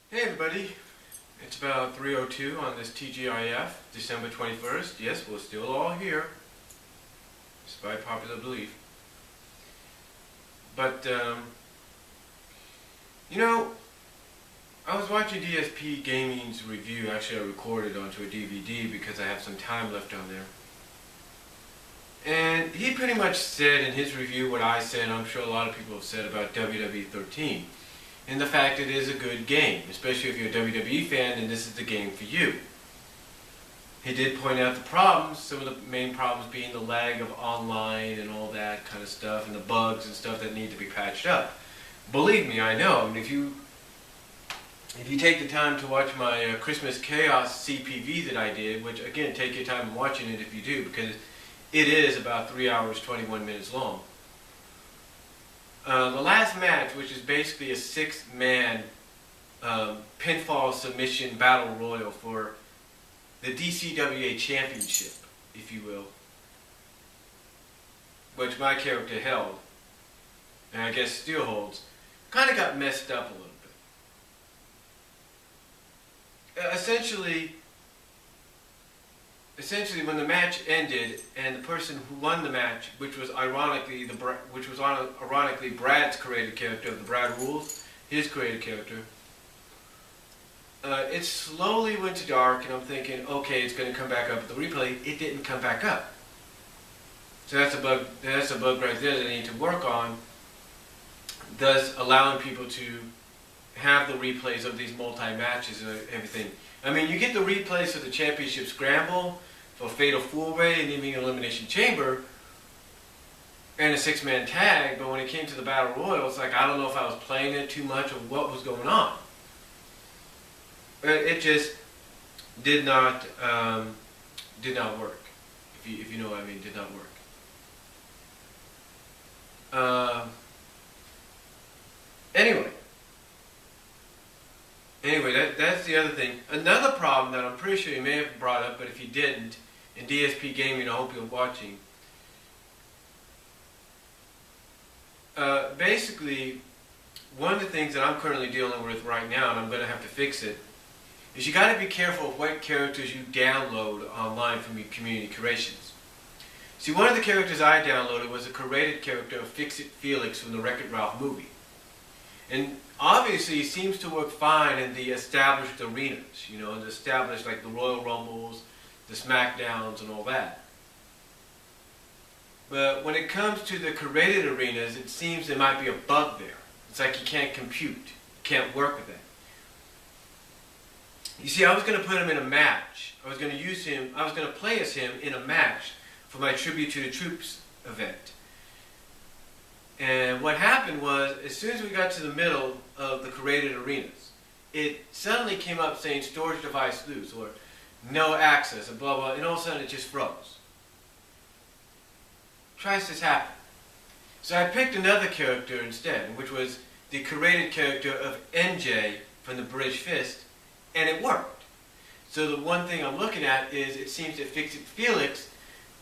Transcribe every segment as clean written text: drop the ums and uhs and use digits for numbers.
Hey everybody, it's about 3:02 on this TGIF, December 21st. Yes, we're still all here, despite popular belief. But, you know, I was watching DSP Gaming's review. Actually, I recorded onto a DVD because I have some time left on there. And he pretty much said in his review what I said, and I'm sure a lot of people have said about WWE'14. And the fact it is a good game, especially if you're a WWE fan, then this is the game for you. He did point out the problems, some of the main problems being the lag of online and all that kind of stuff, and the bugs and stuff that need to be patched up. Believe me, I know. I mean, if you take the time to watch my Christmas Chaos CPV that I did, which again, take your time watching it if you do, because it is about 3 hours, 21 minutes long. The last match, which is basically a 6-man pinfall submission battle royal for the DCWA championship, if you will, which my character held, and I guess still holds, kind of got messed up a little bit. Essentially, when the match ended, and the person who won the match, which was ironically Brad's created character of the Brad Rules, his created character, it slowly went to dark, and I'm thinking, okay, it's going to come back up at the replay. It didn't come back up, so that's a bug. That's a bug right there that I need to work on. Thus, allowing people to have the replays of these multi-matches and everything. I mean, you get the replays of the Championship Scramble, for Fatal 4-Way, and even Elimination Chamber, and a 6-man tag, but when it came to the Battle Royal, it's like, I don't know if I was playing it too much or what was going on. But it just did not work, if you know what I mean, did not work. Anyway, that's the other thing. Another problem that I'm pretty sure you may have brought up, but if you didn't, in DSP Gaming, I hope you're watching. Basically, one of the things that I'm currently dealing with right now, and I'm going to have to fix it, is you got to be careful of what characters you download online from your community creations. See, one of the characters I downloaded was a created character of Fix-It Felix from the Wreck-It Ralph movie. And obviously, it seems to work fine in the established arenas, you know, the established, like the Royal Rumbles, the SmackDowns, and all that. But when it comes to the created arenas, it seems there might be a bug there. It's like you can't compute, you can't work with that. You see, I was going to put him in a match. I was going to play as him in a match for my Tribute to the Troops event. And what happened was, as soon as we got to the middle of the created arenas, it suddenly came up saying storage device loose, or no access, and blah, blah, and all of a sudden it just froze. Twice this happened. So I picked another character instead, which was the created character of NJ from the British Fist, and it worked. So the one thing I'm looking at is, it seems that Fix-It Felix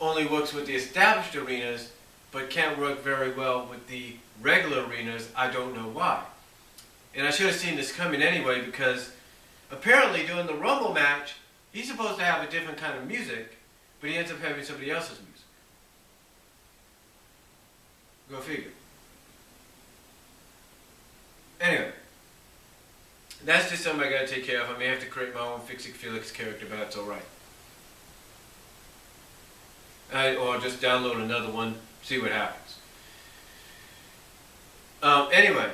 only works with the established arenas, but can't work very well with the regular arenas. I don't know why. And I should have seen this coming anyway, because apparently during the Rumble match, he's supposed to have a different kind of music, but he ends up having somebody else's music. Go figure. Anyway, that's just something I gotta take care of. I may have to create my own Fix-It Felix character, but that's alright. Or just download another one, see what happens. Anyway,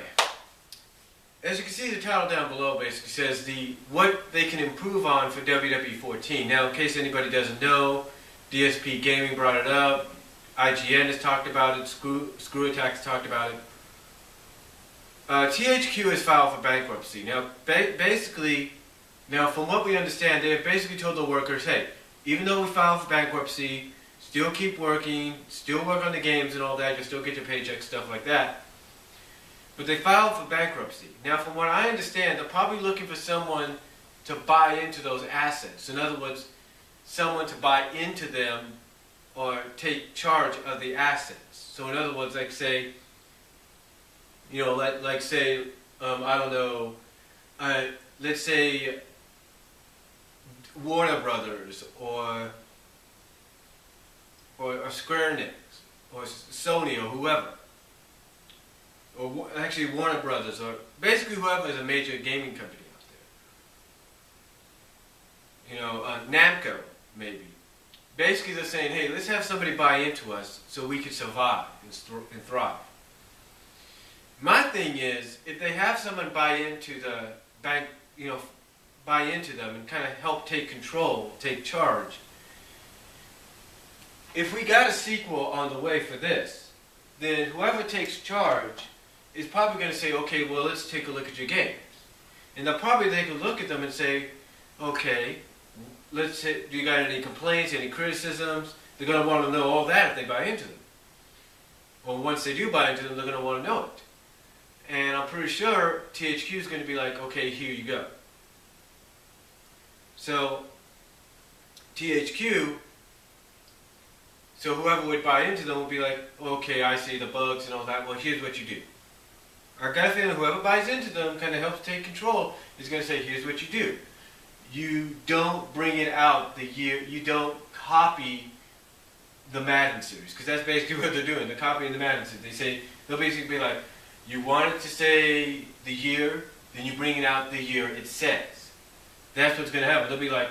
as you can see, the title down below basically says what they can improve on for WWE'14. Now, in case anybody doesn't know, DSP Gaming brought it up, IGN has talked about it, Screw Attack has talked about it. THQ has filed for bankruptcy. Now, basically, from what we understand, they have basically told the workers, hey, even though we filed for bankruptcy, still keep working, still work on the games and all that, you still get your paychecks, stuff like that. But they filed for bankruptcy. Now, from what I understand, they're probably looking for someone to buy into those assets. In other words, someone to buy into them or take charge of the assets. So in other words, like say, I don't know, let's say, Warner Brothers or Square Enix or Sony or whoever, or actually Warner Brothers, or basically whoever is a major gaming company out there. Namco maybe. Basically they're saying, hey, let's have somebody buy into us so we can survive and thrive. My thing is, if they have someone buy into the bank, buy into them and kind of help take control, take charge. If we got a sequel on the way for this, then whoever takes charge is probably going to say, okay, well, let's take a look at your games. And they'll probably take a look at them and say, okay, let's say, do you got any complaints, any criticisms? They're going to want to know all that if they buy into them. Well, once they do buy into them, they're going to want to know it. And I'm pretty sure THQ is going to be like, okay, here you go. So, THQ, so whoever would buy into them would be like, okay, I see the bugs and all that, well, here's what you do. Our gut feeling, whoever buys into them kind of helps take control, is going to say, here's what you do. You don't bring it out the year, you don't copy the Madden series, because that's basically what they're doing, they're copying the Madden series. They'll basically be like, you want it to say the year, then you bring it out the year it says. That's what's going to happen. They'll be like,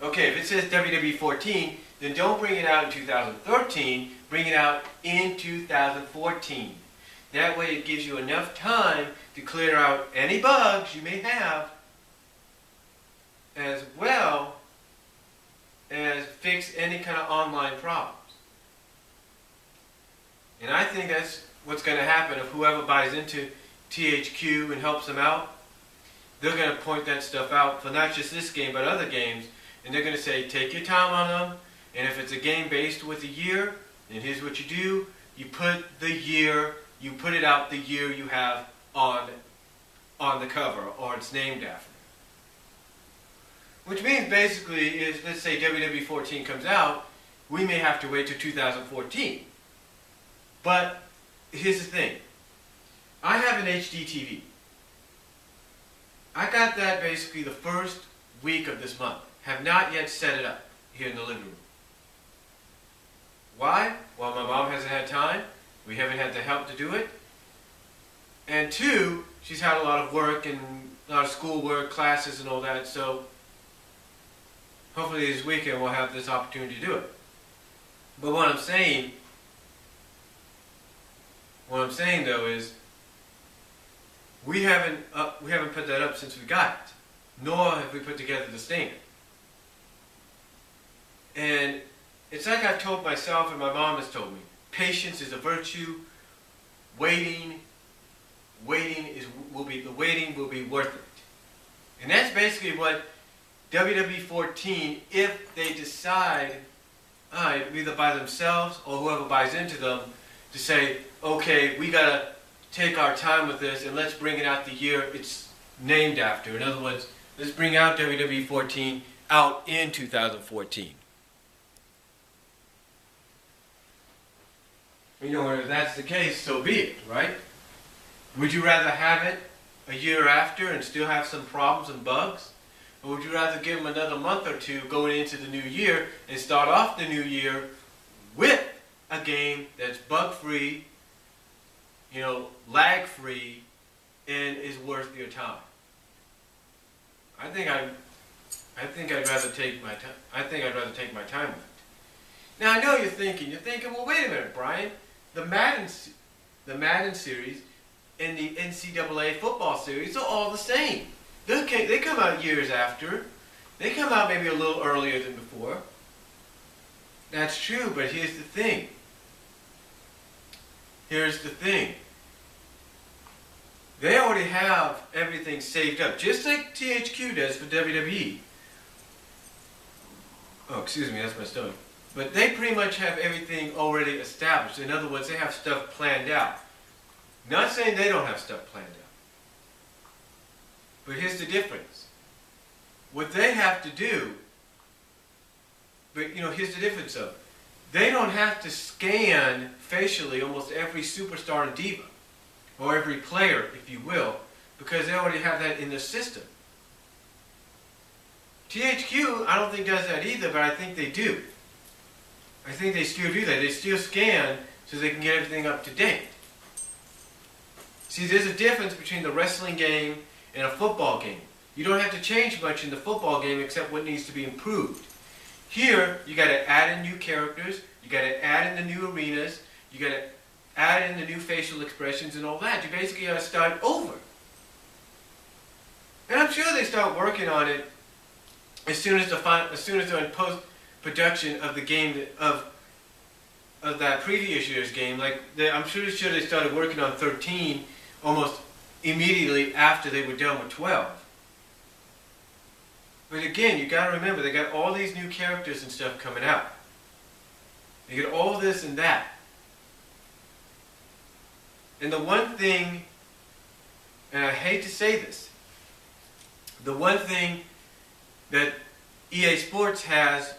okay, if it says WWE'14, then don't bring it out in 2013, bring it out in 2014. That way it gives you enough time to clear out any bugs you may have, as well as fix any kind of online problems. And I think that's what's going to happen if whoever buys into THQ and helps them out. They're going to point that stuff out for not just this game, but other games. And they're going to say, take your time on them. And if it's a game based with a year, then here's what you do. You put the year, you put it out the year you have on the cover, or it's named after. Which means basically is, let's say WWE'14 comes out, we may have to wait till 2014. But here's the thing. I have an HD TV. I got that basically the first week of this month. Have not yet set it up here in the living room. Why? Well, my mom hasn't had time. We haven't had the help to do it. And two, she's had a lot of work and a lot of schoolwork, classes and all that, so hopefully this weekend we'll have this opportunity to do it. But what I'm saying though is, we haven't put that up since we got it, nor have we put together the standard. And it's like I've told myself and my mom has told me, patience is a virtue. Waiting will be worth it. And that's basically what WWE'14, if they decide, either by themselves or whoever buys into them, to say, okay, we gotta take our time with this and let's bring it out the year it's named after. In other words, let's bring out WWE'14 out in 2014. If that's the case, so be it, right? Would you rather have it a year after and still have some problems and bugs? Or would you rather give them another month or two going into the new year and start off the new year with a game that's bug-free, lag-free, and is worth your time? I think I'd rather take my time. I think I'd rather take my time with it. Now I know you're thinking, well, wait a minute, Brian. The Madden series and the NCAA football series are all the same. They come out years after. They come out maybe a little earlier than before. That's true, but here's the thing. They already have everything saved up, just like THQ does for WWE. Oh, excuse me, that's my stomach. But they pretty much have everything already established. In other words, they have stuff planned out. Not saying they don't have stuff planned out. But here's the difference. What they have to do, here's the difference of it. They don't have to scan facially almost every superstar and diva, or every player, if you will, because they already have that in their system. THQ, I don't think does that either, but I think they do. I think they still do that. They still scan so they can get everything up to date. See, there's a difference between the wrestling game and a football game. You don't have to change much in the football game except what needs to be improved. Here, you got to add in new characters, you got to add in the new arenas, you got to add in the new facial expressions and all that. You basically got to start over. And I'm sure they start working on it as soon as they're in post-production of the game of that previous year's game. Like I'm sure they started working on 13 almost immediately after they were done with 12. But again, you got to remember, they got all these new characters and stuff coming out. They get all this and that. And the one thing, and I hate to say this, the one thing that EA Sports has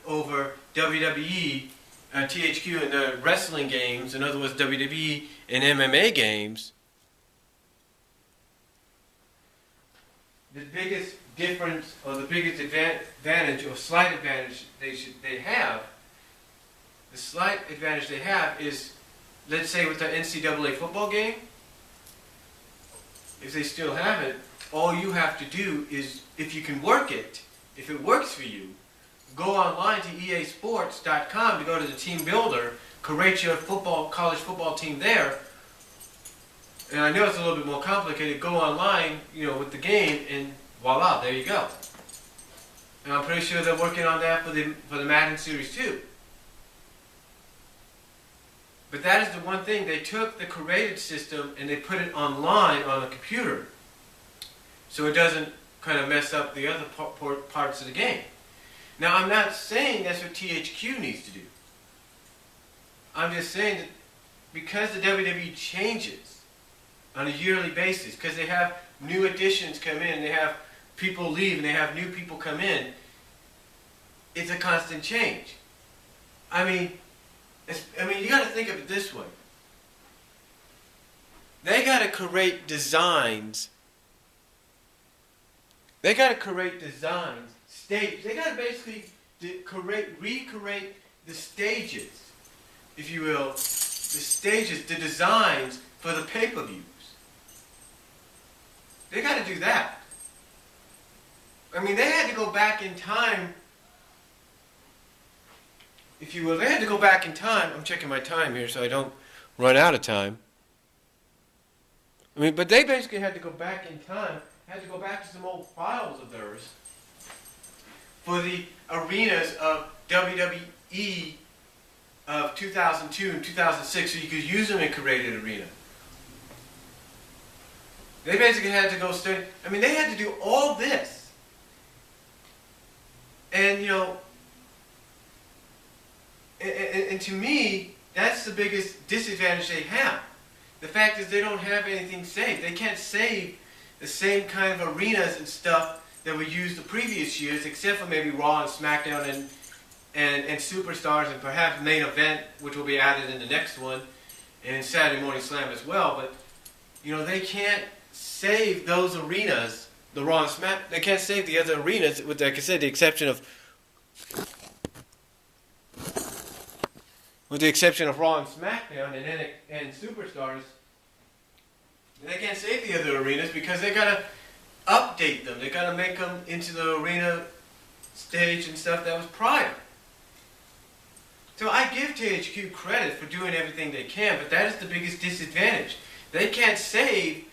over WWE and THQ and the wrestling games, in other words WWE and MMA games, the biggest difference or the biggest advantage or slight advantage they have, the slight advantage they have is, let's say with the NCAA football game, if they still have it, all you have to do is, if you can work it, if it works for you, go online to easports.com to go to the team builder, create your college football team there. And I know it's a little bit more complicated. Go online, with the game, and voila, there you go. And I'm pretty sure they're working on that for the Madden series too. But that is the one thing. They took the created system and they put it online on a computer, so it doesn't kind of mess up the other parts of the game. Now, I'm not saying that's what THQ needs to do. I'm just saying that because the WWE changes on a yearly basis, because they have new additions come in, they have people leave, and they have new people come in, it's a constant change. I mean, you got to think of it this way. They got to create designs. They got to create designs, stage. They got to basically recreate the stages, if you will, the stages, the designs for the pay-per-views. They got to do that. I mean, they had to go back in time, if you will. They had to go back in time. I'm checking my time here so I don't run out of time. But they basically had to go back in time, had to go back to some old files of theirs for the arenas of WWE of 2002 and 2006, so you could use them in created arena. They basically had to go study. They had to do all this. And, and to me, that's the biggest disadvantage they have. The fact is they don't have anything saved. They can't save the same kind of arenas and stuff that were used the previous years, except for maybe Raw and SmackDown and Superstars and perhaps Main Event, which will be added in the next one, and Saturday Morning Slam as well. But, they can't save those arenas, the Raw and Smack. They can't save the other arenas, with, like I said, the exception of Raw and SmackDown and Superstars. They can't save the other arenas because they gotta update them. They gotta make them into the arena stage and stuff that was prior. So I give THQ credit for doing everything they can, but that is the biggest disadvantage. They can't save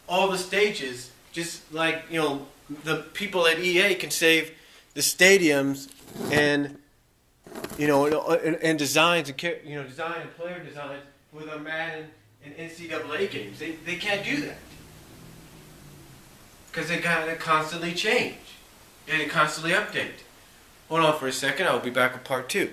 all the stages, just like the people at EA can save the stadiums and and designs and design and player designs for the Madden and NCAA games. They can't do that because they gotta constantly change and they constantly update. Hold on for a second. I'll be back with part 2.